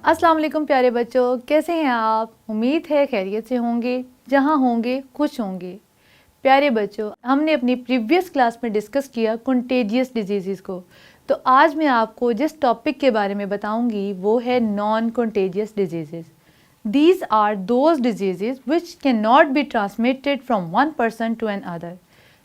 अस्सलाम वालेकुम प्यारे बच्चों, कैसे हैं आप? उम्मीद है खैरियत से होंगे, जहाँ होंगे खुश होंगे। प्यारे बच्चों, हमने अपनी प्रीवियस क्लास में डिस्कस किया कंटेजियस डिजीज़ को। तो आज मैं आपको जिस टॉपिक के बारे में बताऊंगी वो है non contagious disease. These are those diseases which cannot be transmitted from one person to another.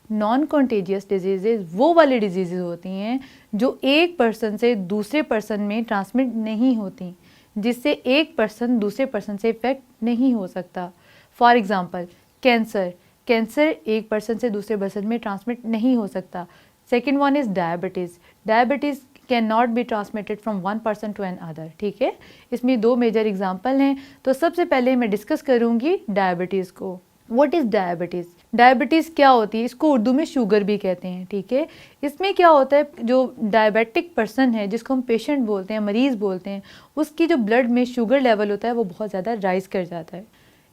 Non contagious disease वो वाली डिजीज़ होती हैं जो एक पर्सन से दूसरे पर्सन में ट्रांसमिट नहीं होती, जिससे एक पर्सन दूसरे पर्सन से इफेक्ट नहीं हो सकता। फॉर एग्ज़ाम्पल कैंसर एक पर्सन से दूसरे पर्सन में ट्रांसमिट नहीं हो सकता। Second one is diabetes can not be transmitted from one person to another. ठीक है, इसमें दो मेजर एग्जाम्पल हैं। तो सबसे पहले मैं डिस्कस करूँगी डायबिटीज़ को। What is diabetes? डायबिटीज़ क्या होती है? इसको उर्दू में शुगर भी कहते हैं। ठीक है, इसमें क्या होता है, जो डायबिटिक पर्सन है जिसको हम पेशेंट बोलते हैं, मरीज़ बोलते हैं, उसकी जो ब्लड में शुगर लेवल होता है वो बहुत ज़्यादा राइज़ कर जाता है।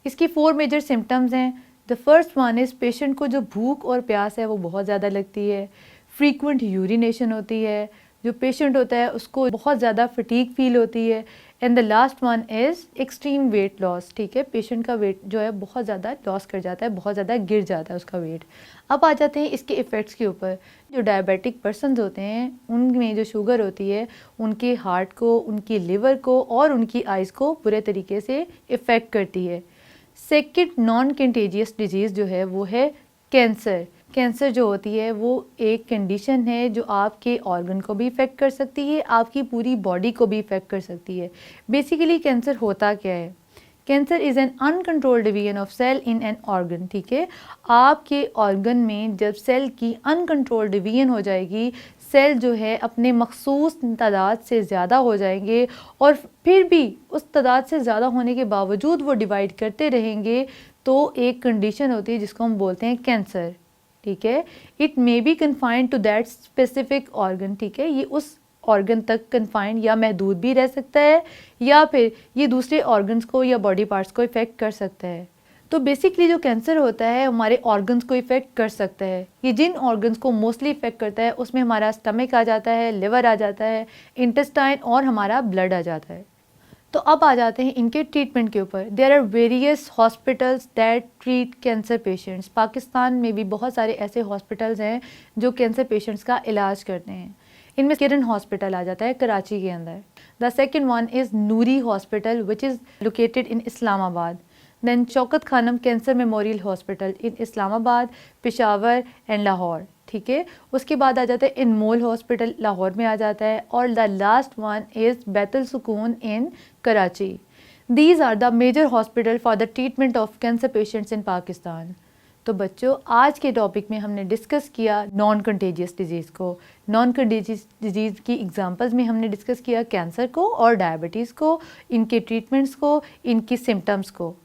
इसकी 4 मेजर सिम्टम्स हैं। The first one is patient को जो भूख और प्यास है वो बहुत ज़्यादा लगती है। फ्रीक्वेंट यूरिनेशन होती है। जो पेशेंट होता है उसको बहुत ज़्यादा फटीग फील होती है। And the last one is extreme weight loss. ठीक है, पेशेंट का वेट जो है बहुत ज़्यादा लॉस कर जाता है, बहुत ज़्यादा गिर जाता है उसका वेट। अब आ जाते हैं इसके इफ़ेक्ट्स के ऊपर। जो डायबिटिक पर्सनस होते हैं उनमें जो शुगर होती है उनके हार्ट को, उनकी लिवर को और उनकी आइज़ को बुरे तरीके से इफ़ेक्ट करती है। सेकेंड नॉन कंटेजियस डिजीज़ जो है वो है कैंसर जो होती है वो एक कंडीशन है जो आपके ऑर्गन को भी इफ़ेक्ट कर सकती है, आपकी पूरी बॉडी को भी इफ़ेक्ट कर सकती है। बेसिकली कैंसर होता क्या है? Cancer is an uncontrolled division of cell in an organ. ठीक है, आपके ऑर्गन में जब सेल की अनकंट्रोल्ड डिवीजन हो जाएगी, सेल जो है अपने मखसूस तादाद से ज़्यादा हो जाएंगे और फिर भी उस तादाद से ज़्यादा होने के बावजूद वो डिवाइड करते रहेंगे, तो एक कंडीशन होती है जिसको हम बोलते हैं कैंसर। ठीक है, it may be confined to that specific organ. ठीक है, ये उस ऑर्गन तक कन्फाइंड या महदूद भी रह सकता है या फिर ये दूसरे ऑर्गन्स को या बॉडी पार्ट्स को इफ़ेक्ट कर सकता है। तो बेसिकली जो कैंसर होता है हमारे ऑर्गन्स को इफ़ेक्ट कर सकता है। ये जिन ऑर्गन्स को मोस्टली इफ़ेक्ट करता है उसमें हमारा स्टमक आ जाता है, लिवर आ जाता है, इंटेस्टाइन और हमारा ब्लड आ जाता है। तो अब आ जाते हैं इनके ट्रीटमेंट के ऊपर। There are various hospitals that treat cancer patients. Pakistan में भी बहुत सारे ऐसे हॉस्पिटल्स हैं जो कैंसर पेशेंट्स का इलाज करते हैं। इनमें किरण हॉस्पिटल आ जाता है कराची के अंदर। The second one is Noori hospital which is located in Islamabad. Then Shaukat Khanum cancer memorial hospital in Islamabad, Peshawar and Lahore. ठीक है, उसके बाद आ जाता है इनमोल हॉस्पिटल लाहौर में आ जाता है और the last one is Baitul Sukoon in Karachi. These are the major hospital for the treatment of cancer patients in Pakistan. तो बच्चों, आज के टॉपिक में हमने डिस्कस किया नॉन कंटेजियस डिजीज़ को। नॉन कंटेजियस डिजीज़ की एग्जांपल्स में हमने डिस्कस किया कैंसर को और डायबिटीज़ को, इनके ट्रीटमेंट्स को, इनकी सिम्टम्स को।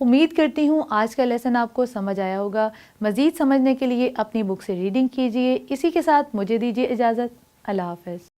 उम्मीद करती हूँ आज का लेसन आपको समझ आया होगा। मज़ीद समझने के लिए अपनी बुक से रीडिंग कीजिए। इसी के साथ मुझे दीजिए इजाज़त। अल्लाह हाफ़िज़।